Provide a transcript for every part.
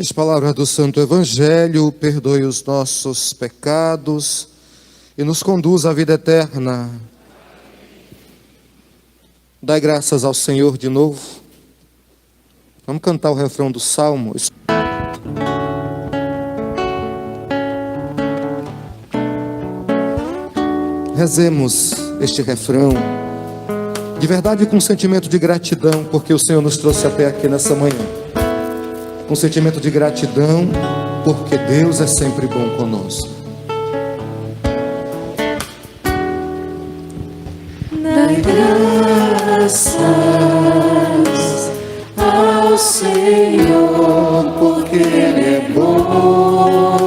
Que as palavras do Santo Evangelho perdoe os nossos pecados e nos conduza à vida eterna. Dai graças ao Senhor de novo. Vamos cantar o refrão do Salmo. Rezemos este refrão de verdade com um sentimento de gratidão, porque o Senhor nos trouxe até aqui nessa manhã. Com sentimento de gratidão, porque Deus é sempre bom conosco. Dai graças ao Senhor, porque Ele é bom.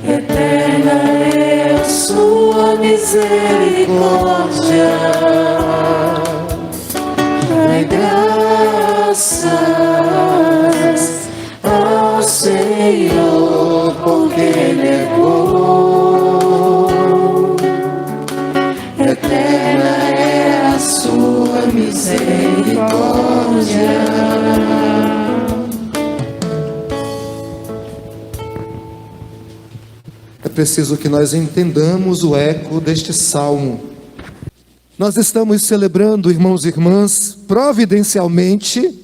Eterna é a sua misericórdia. Dai graças ao Senhor, porque Ele é bom. Eterna é a sua misericórdia. É preciso que nós entendamos o eco deste salmo. Nós estamos celebrando, irmãos e irmãs, providencialmente,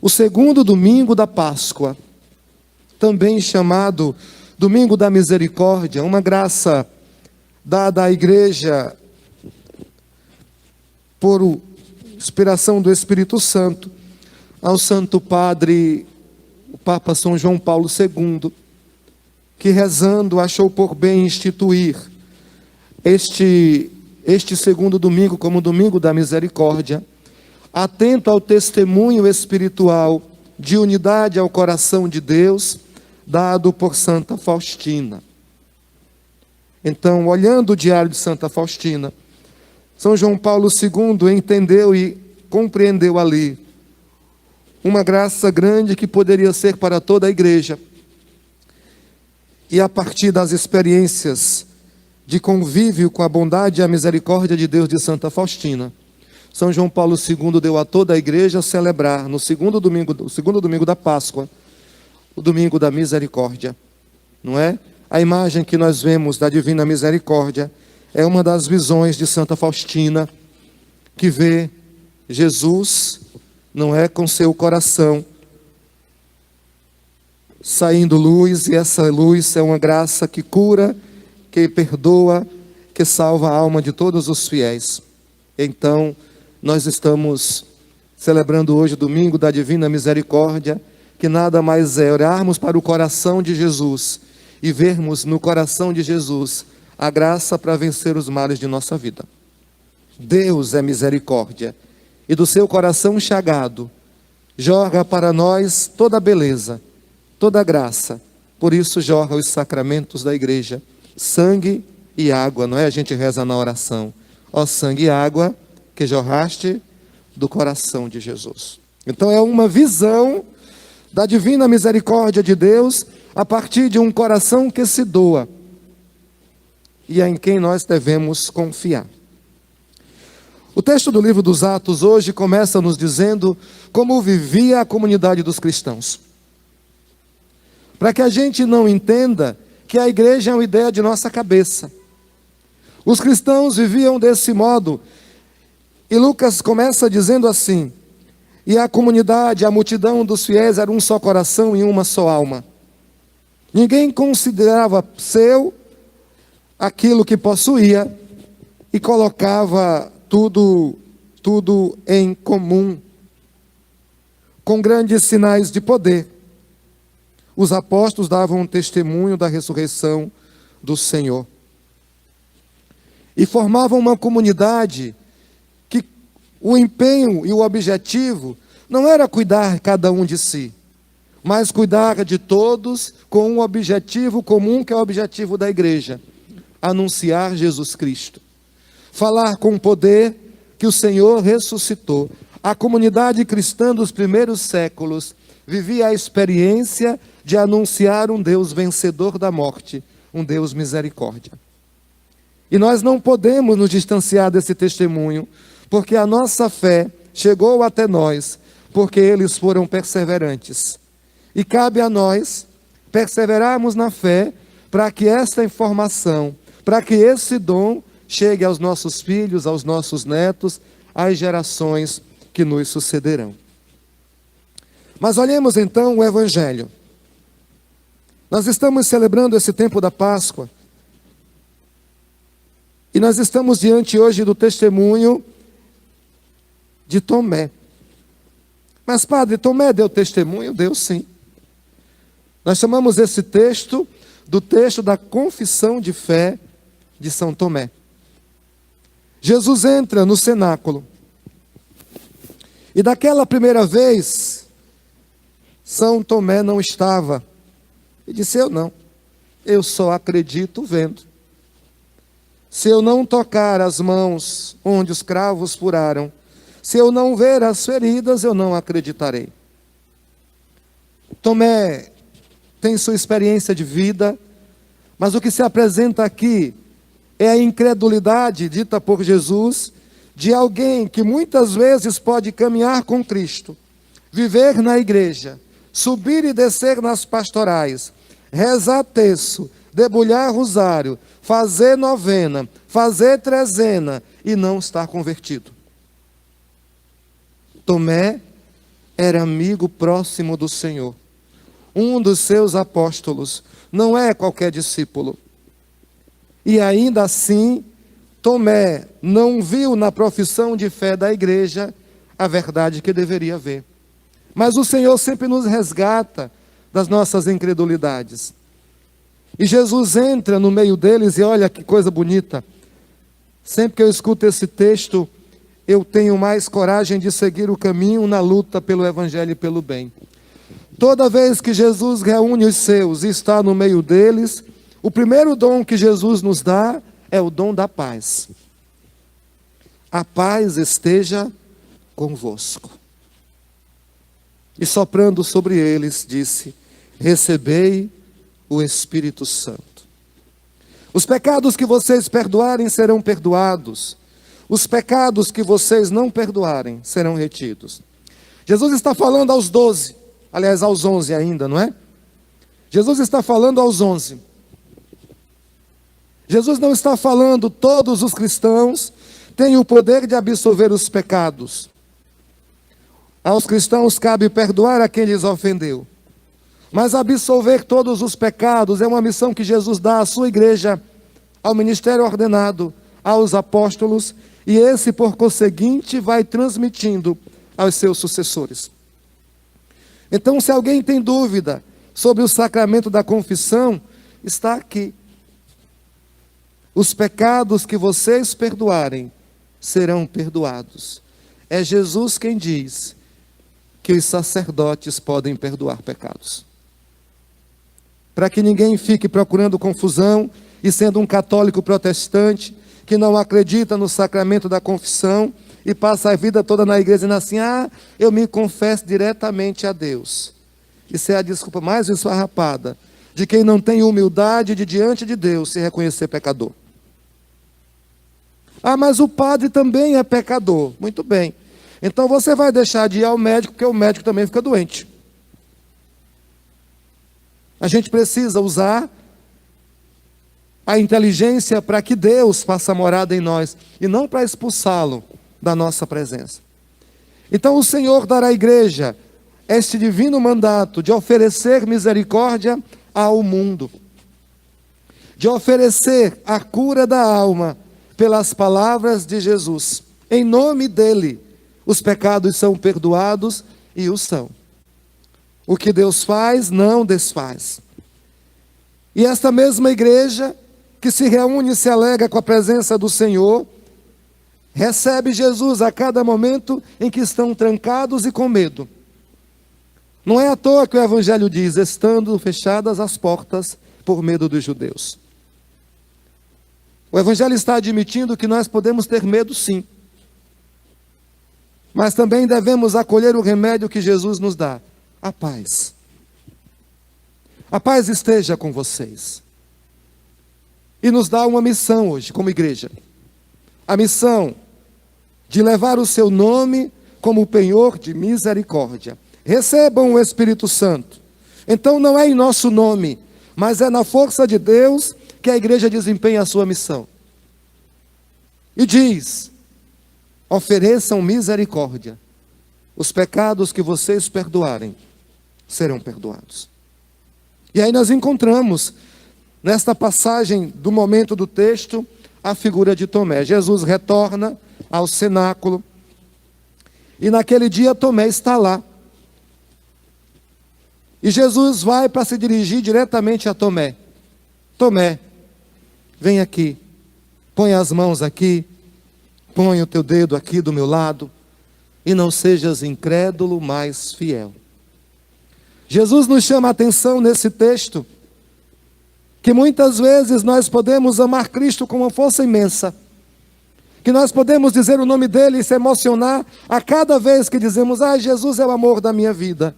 o segundo domingo da Páscoa, também chamado Domingo da Misericórdia, uma graça dada à Igreja por inspiração do Espírito Santo, ao Santo Padre, o Papa São João Paulo II, que rezando achou por bem instituir este segundo domingo como Domingo da Misericórdia, atento ao testemunho espiritual de unidade ao coração de Deus, dado por Santa Faustina. Então, olhando o diário de Santa Faustina, São João Paulo II entendeu e compreendeu ali uma graça grande que poderia ser para toda a Igreja. E a partir das experiências de convívio com a bondade e a misericórdia de Deus de Santa Faustina, São João Paulo II deu a toda a Igreja celebrar no segundo domingo da Páscoa, o Domingo da Misericórdia, não é? A imagem que nós vemos da Divina Misericórdia é uma das visões de Santa Faustina, que vê Jesus, não é, com seu coração saindo luz, e essa luz é uma graça que cura, que perdoa, que salva a alma de todos os fiéis. Então, nós estamos celebrando hoje o Domingo da Divina Misericórdia, que nada mais é olharmos para o coração de Jesus e vermos no coração de Jesus a graça para vencer os males de nossa vida. Deus é misericórdia, e do seu coração chagado jorga para nós toda a beleza, toda a graça. Por isso jorra os sacramentos da Igreja, sangue e água, não é? A gente reza na oração: ó sangue e água que jorraste do coração de Jesus. Então é uma visão da divina misericórdia de Deus a partir de um coração que se doa e é em quem nós devemos confiar. O texto do livro dos Atos hoje começa nos dizendo como vivia a comunidade dos cristãos. Para que a gente não entenda que a igreja é uma ideia de nossa cabeça. Os cristãos viviam desse modo. E Lucas começa dizendo assim: e a comunidade, a multidão dos fiéis era um só coração e uma só alma. Ninguém considerava seu aquilo que possuía e colocava tudo em comum. Com grandes sinais de poder, os apóstolos davam testemunho da ressurreição do Senhor. E formavam uma comunidade que o empenho e o objetivo não era cuidar cada um de si, mas cuidar de todos com um objetivo comum, que é o objetivo da igreja: anunciar Jesus Cristo. Falar com poder que o Senhor ressuscitou. A comunidade cristã dos primeiros séculos vivia a experiência de anunciar um Deus vencedor da morte, um Deus misericórdia. E nós não podemos nos distanciar desse testemunho, porque a nossa fé chegou até nós porque eles foram perseverantes. E cabe a nós perseverarmos na fé para que esta informação, para que esse dom chegue aos nossos filhos, aos nossos netos, às gerações que nos sucederão. Mas olhemos então o Evangelho. Nós estamos celebrando esse tempo da Páscoa e nós estamos diante hoje do testemunho de Tomé. Mas padre, Tomé deu testemunho? Deu sim. Nós chamamos esse texto do texto da confissão de fé de São Tomé. Jesus entra no cenáculo. E daquela primeira vez, São Tomé não estava. E disse, eu só acredito vendo. Se eu não tocar as mãos onde os cravos furaram, se eu não ver as feridas, eu não acreditarei. Tomé tem sua experiência de vida, mas o que se apresenta aqui é a incredulidade dita por Jesus de alguém que muitas vezes pode caminhar com Cristo, viver na igreja, subir e descer nas pastorais, rezar terço, debulhar rosário, fazer novena, fazer trezena e não estar convertido. Tomé era amigo próximo do Senhor, um dos seus apóstolos, não é qualquer discípulo. E ainda assim, Tomé não viu na profissão de fé da igreja a verdade que deveria ver. Mas o Senhor sempre nos resgata das nossas incredulidades. E Jesus entra no meio deles e olha que coisa bonita. Sempre que eu escuto esse texto, eu tenho mais coragem de seguir o caminho na luta pelo Evangelho e pelo bem. Toda vez que Jesus reúne os seus e está no meio deles, o primeiro dom que Jesus nos dá é o dom da paz. A paz esteja convosco. E soprando sobre eles, disse, recebei o Espírito Santo. Os pecados que vocês perdoarem serão perdoados. Os pecados que vocês não perdoarem serão retidos. Jesus está falando aos 12, aliás, aos 11 ainda, não é? Jesus está falando aos 11. Jesus não está falando todos os cristãos têm o poder de absolver os pecados. Aos cristãos cabe perdoar a quem lhes ofendeu. Mas absolver todos os pecados é uma missão que Jesus dá à sua igreja, ao ministério ordenado, aos apóstolos, e esse, por conseguinte, vai transmitindo aos seus sucessores. Então, se alguém tem dúvida sobre o sacramento da confissão, está aqui. Os pecados que vocês perdoarem serão perdoados. É Jesus quem diz que os sacerdotes podem perdoar pecados. Para que ninguém fique procurando confusão e sendo um católico protestante que não acredita no sacramento da confissão e passa a vida toda na igreja dizendo assim, eu me confesso diretamente a Deus. Isso é a desculpa mais esfarrapada de quem não tem humildade de diante de Deus se reconhecer pecador. Mas o padre também é pecador. Muito bem. Então você vai deixar de ir ao médico, porque o médico também fica doente. A gente precisa usar a inteligência para que Deus faça morada em nós, e não para expulsá-lo da nossa presença. Então o Senhor dará à igreja este divino mandato de oferecer misericórdia ao mundo, de oferecer a cura da alma pelas palavras de Jesus. Em nome dele, os pecados são perdoados e o são. O que Deus faz, não desfaz. E esta mesma igreja, que se reúne e se alegra com a presença do Senhor, recebe Jesus a cada momento em que estão trancados e com medo. Não é à toa que o Evangelho diz, estando fechadas as portas por medo dos judeus. O Evangelho está admitindo que nós podemos ter medo sim. Mas também devemos acolher o remédio que Jesus nos dá, a paz. A paz esteja com vocês. E nos dá uma missão hoje, como igreja. A missão de levar o seu nome como penhor de misericórdia. Recebam o Espírito Santo. Então não é em nosso nome, mas é na força de Deus que a igreja desempenha a sua missão. E diz: ofereçam misericórdia. Os pecados que vocês perdoarem serão perdoados. E aí nós encontramos, nesta passagem do momento do texto, a figura de Tomé. Jesus retorna ao cenáculo, e naquele dia Tomé está lá. E Jesus vai para se dirigir diretamente a Tomé. Tomé, vem aqui, põe as mãos aqui, põe o teu dedo aqui do meu lado, e não sejas incrédulo, mas fiel. Jesus nos chama a atenção nesse texto, que muitas vezes nós podemos amar Cristo com uma força imensa, que nós podemos dizer o nome dele e se emocionar a cada vez que dizemos: Jesus é o amor da minha vida.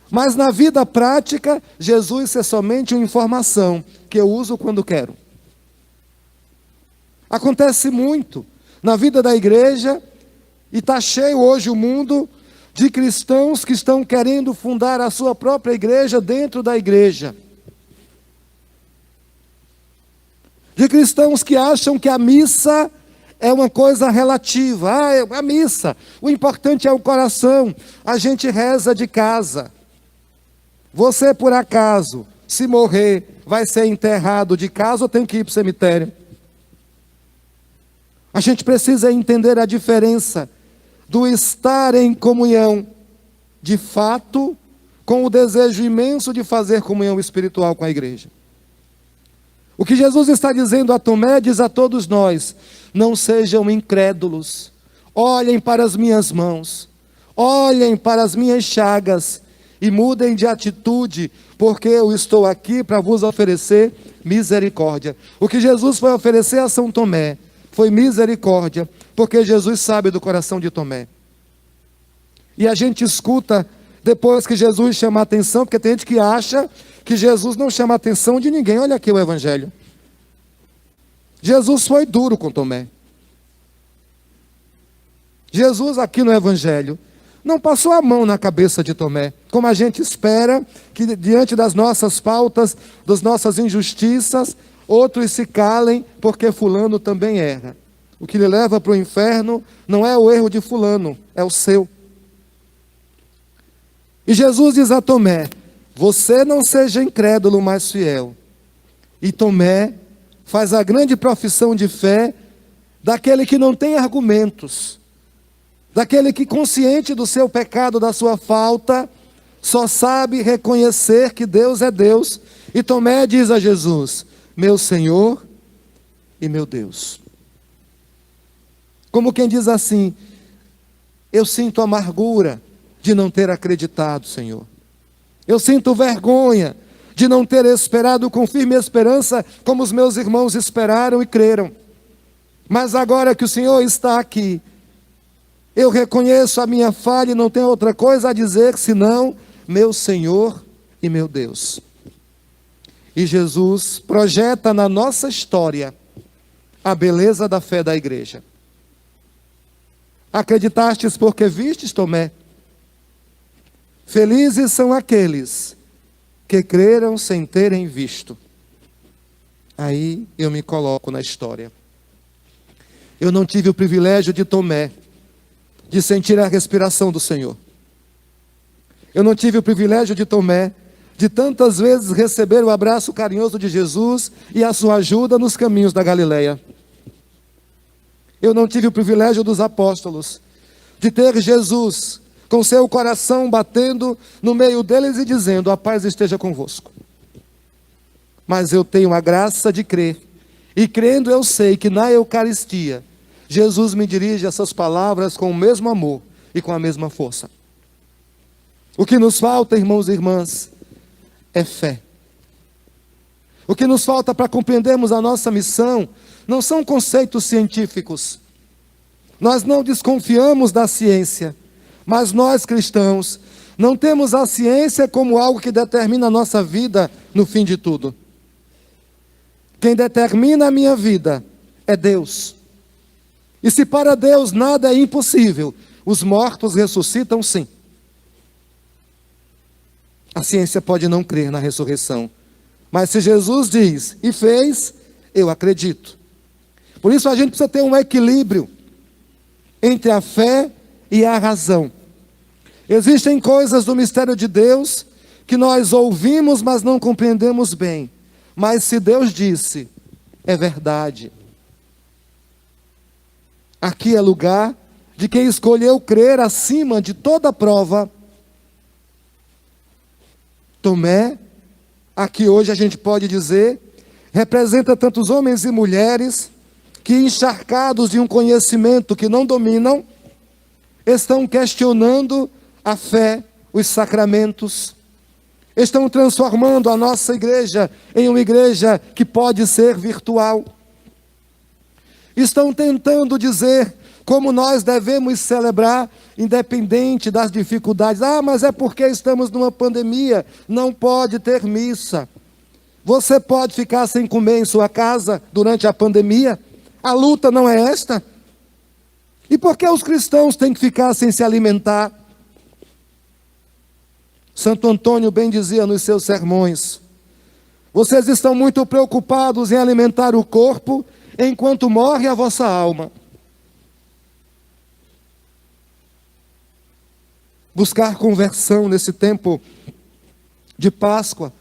Mas na vida prática, Jesus é somente uma informação que eu uso quando quero. Acontece muito na vida da igreja, e está cheio hoje o mundo de cristãos que estão querendo fundar a sua própria igreja dentro da igreja. De cristãos que acham que a missa é uma coisa relativa. A missa, o importante é o coração, a gente reza de casa. Você, por acaso, se morrer, vai ser enterrado de casa ou tem que ir para o cemitério? A gente precisa entender a diferença do estar em comunhão, de fato, com o desejo imenso de fazer comunhão espiritual com a igreja. O que Jesus está dizendo a Tomé, diz a todos nós: não sejam incrédulos, olhem para as minhas mãos, olhem para as minhas chagas, e mudem de atitude, porque eu estou aqui para vos oferecer misericórdia. O que Jesus foi oferecer a São Tomé foi misericórdia, porque Jesus sabe do coração de Tomé. E a gente escuta, depois que Jesus chama a atenção, porque tem gente que acha que Jesus não chama a atenção de ninguém. Olha aqui o Evangelho. Jesus foi duro com Tomé. Jesus aqui no Evangelho não passou a mão na cabeça de Tomé, como a gente espera que diante das nossas faltas, das nossas injustiças, outros se calem porque fulano também erra. O que lhe leva para o inferno não é o erro de fulano, é o seu. E Jesus diz a Tomé: você não seja incrédulo, mas fiel. E Tomé faz a grande profissão de fé daquele que não tem argumentos, daquele que, consciente do seu pecado, da sua falta, só sabe reconhecer que Deus é Deus. E Tomé diz a Jesus: meu Senhor e meu Deus. Como quem diz assim: eu sinto amargura de não ter acreditado, Senhor. Eu sinto vergonha de não ter esperado com firme esperança, como os meus irmãos esperaram e creram. Mas agora que o Senhor está aqui, eu reconheço a minha falha e não tenho outra coisa a dizer senão meu Senhor e meu Deus. E Jesus projeta na nossa história a beleza da fé da igreja. Acreditastes porque vistes, Tomé? Felizes são aqueles que creram sem terem visto. Aí eu me coloco na história. Eu não tive o privilégio de Tomé, de sentir a respiração do Senhor. Eu não tive o privilégio de Tomé, de tantas vezes receber o abraço carinhoso de Jesus e a sua ajuda nos caminhos da Galileia. Eu não tive o privilégio dos apóstolos, de ter Jesus com seu coração batendo no meio deles e dizendo: a paz esteja convosco. Mas eu tenho a graça de crer, e crendo eu sei que na Eucaristia, Jesus me dirige essas palavras com o mesmo amor e com a mesma força. O que nos falta, irmãos e irmãs, é fé. O que nos falta para compreendermos a nossa missão não são conceitos científicos. Nós não desconfiamos da ciência, mas nós cristãos não temos a ciência como algo que determina a nossa vida no fim de tudo. Quem determina a minha vida é Deus. E se para Deus nada é impossível, os mortos ressuscitam, sim. A ciência pode não crer na ressurreição, mas se Jesus diz e fez, eu acredito. Por isso a gente precisa ter um equilíbrio entre a fé e a razão. Existem coisas do mistério de Deus que nós ouvimos, mas não compreendemos bem. Mas se Deus disse, é verdade. Aqui é lugar de quem escolheu crer acima de toda prova. Tomé, aqui hoje a gente pode dizer, representa tantos homens e mulheres que, encharcados de um conhecimento que não dominam, estão questionando a fé, os sacramentos, estão transformando a nossa igreja em uma igreja que pode ser virtual. Estão tentando dizer como nós devemos celebrar, independente das dificuldades. Ah, mas é porque estamos numa pandemia, não pode ter missa. Você pode ficar sem comer em sua casa durante a pandemia? A luta não é esta? E por que os cristãos têm que ficar sem se alimentar? Santo Antônio bem dizia nos seus sermões: vocês estão muito preocupados em alimentar o corpo, enquanto morre a vossa alma. Buscar conversão nesse tempo de Páscoa,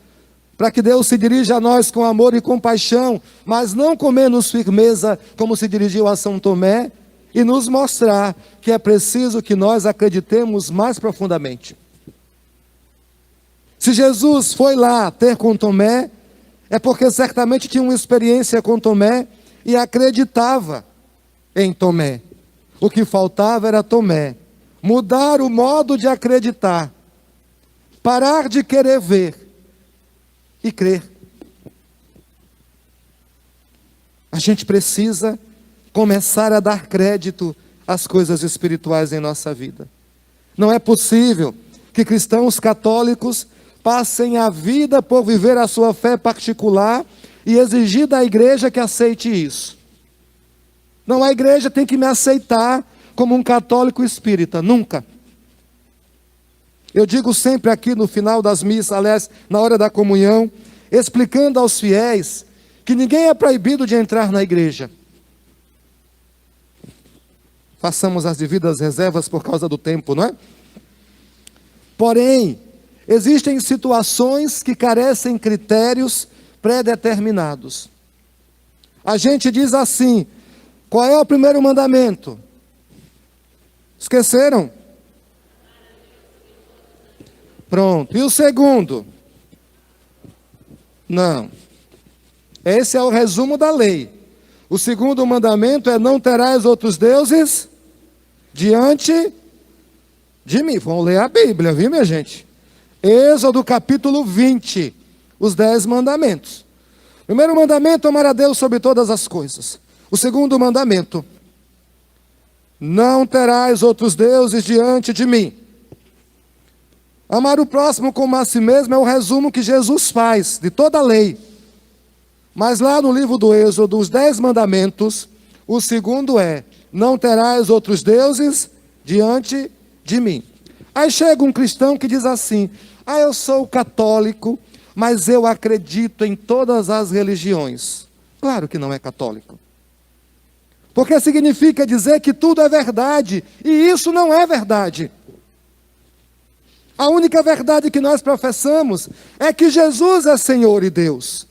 para que Deus se dirija a nós com amor e compaixão, mas não com menos firmeza, como se dirigiu a São Tomé, e nos mostrar que é preciso que nós acreditemos mais profundamente. Se Jesus foi lá ter com Tomé, é porque certamente tinha uma experiência com Tomé e acreditava em Tomé. O que faltava era Tomé mudar o modo de acreditar, parar de querer ver e crer. A gente precisa começar a dar crédito às coisas espirituais em nossa vida. Não é possível que cristãos católicos passem a vida por viver a sua fé particular e exigir da igreja que aceite isso. Não, a igreja tem que me aceitar como um católico espírita, nunca. Eu digo sempre aqui no final das missas, aliás, na hora da comunhão, explicando aos fiéis que ninguém é proibido de entrar na igreja. Façamos as devidas reservas por causa do tempo, não é? Porém, existem situações que carecem critérios pré-determinados. A gente diz assim: qual é o primeiro mandamento? Esqueceram? Pronto. E o segundo? Não. Esse é o resumo da lei. O segundo mandamento é: não terás outros deuses diante de mim. Vamos ler a Bíblia, viu, minha gente? Êxodo capítulo 20, os 10 mandamentos. O primeiro mandamento: amar a Deus sobre todas as coisas. O segundo mandamento: não terás outros deuses diante de mim. Amar o próximo como a si mesmo é o resumo que Jesus faz de toda a lei. Mas lá no livro do Êxodo, os 10 mandamentos, o segundo é: não terás outros deuses diante de mim. Aí chega um cristão que diz assim: ah, eu sou católico, mas eu acredito em todas as religiões. Claro que não é católico. Porque significa dizer que tudo é verdade, e isso não é verdade. A única verdade que nós professamos é que Jesus é Senhor e Deus.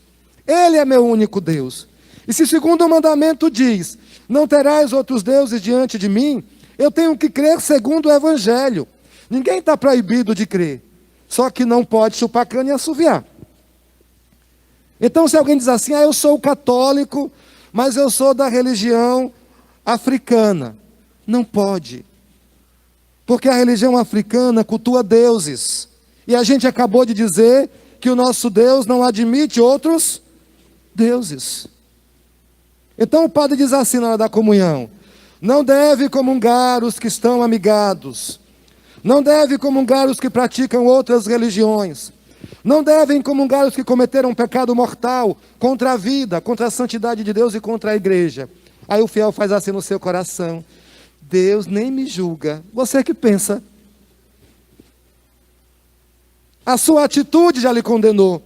Ele é meu único Deus. E se o segundo mandamento diz: não terás outros deuses diante de mim, eu tenho que crer segundo o Evangelho. Ninguém está proibido de crer, só que não pode chupar cana e assoviar. Então, se alguém diz assim: ah, eu sou católico, mas eu sou da religião africana. Não pode. Porque a religião africana cultua deuses. E a gente acabou de dizer que o nosso Deus não admite outros deuses. Então o padre diz assim na hora da comunhão: não deve comungar os que estão amigados. Não deve comungar os que praticam outras religiões. Não devem comungar os que cometeram um pecado mortal contra a vida, contra a santidade de Deus e contra a igreja. Aí o fiel faz assim no seu coração: Deus nem me julga. Você que pensa. A sua atitude já lhe condenou.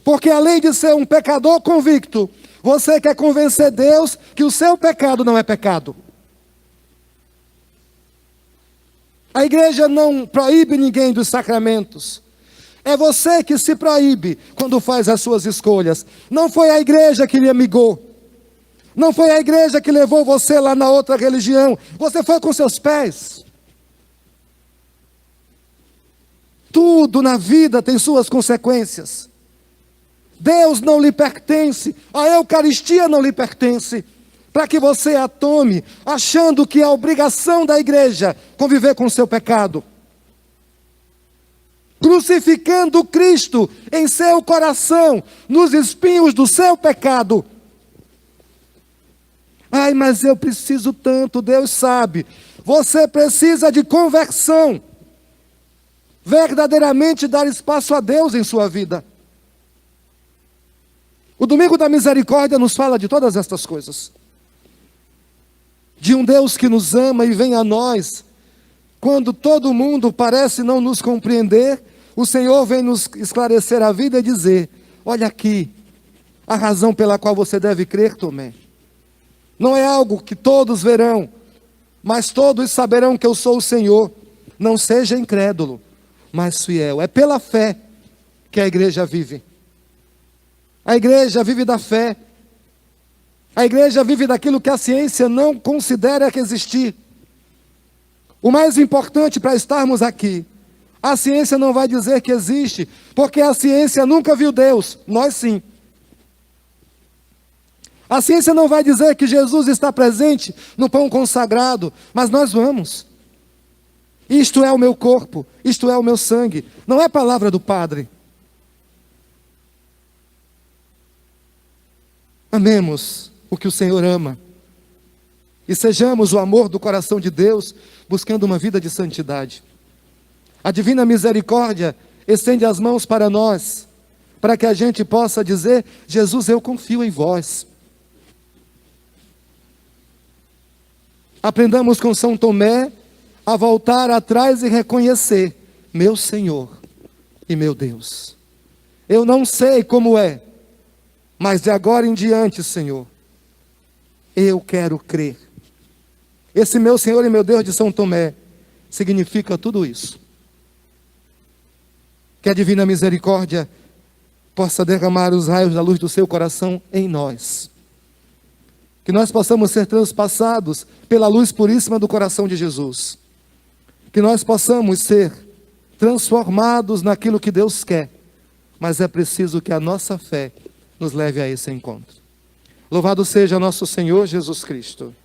Porque além de ser um pecador convicto, você quer convencer Deus que o seu pecado não é pecado. A igreja não proíbe ninguém dos sacramentos. É você que se proíbe quando faz as suas escolhas. Não foi a igreja que lhe amigou. Não foi a igreja que levou você lá na outra religião. Você foi com seus pés. Tudo na vida tem suas consequências. Deus não lhe pertence, a Eucaristia não lhe pertence, para que você a tome, achando que é a obrigação da igreja conviver com o seu pecado. Crucificando Cristo em seu coração, nos espinhos do seu pecado. Ai, mas eu preciso tanto, Deus sabe. Você precisa de conversão. Verdadeiramente dar espaço a Deus em sua vida. O Domingo da Misericórdia nos fala de todas estas coisas. De um Deus que nos ama e vem a nós. Quando todo mundo parece não nos compreender, o Senhor vem nos esclarecer a vida e dizer: olha aqui, a razão pela qual você deve crer, Tomé. Não é algo que todos verão, mas todos saberão que eu sou o Senhor. Não seja incrédulo, mas fiel. É pela fé que a igreja vive. A igreja vive da fé. A igreja vive daquilo que a ciência não considera que existir. O mais importante para estarmos aqui, a ciência não vai dizer que existe, porque a ciência nunca viu Deus, nós sim. A ciência não vai dizer que Jesus está presente no pão consagrado, mas nós vamos. Isto é o meu corpo, isto é o meu sangue, não é palavra do Padre. Amemos o que o Senhor ama. E sejamos o amor do coração de Deus, buscando uma vida de santidade. A divina misericórdia estende as mãos para nós, para que a gente possa dizer: Jesus, eu confio em vós. Aprendamos com São Tomé a voltar atrás e reconhecer: meu Senhor e meu Deus. Eu não sei como é, mas de agora em diante, Senhor, eu quero crer. Esse meu Senhor e meu Deus de São Tomé significa tudo isso. Que a divina misericórdia possa derramar os raios da luz do seu coração em nós. Que nós possamos ser transpassados pela luz puríssima do coração de Jesus. Que nós possamos ser transformados naquilo que Deus quer. Mas é preciso que a nossa fé nos leve a esse encontro. Louvado seja nosso Senhor Jesus Cristo.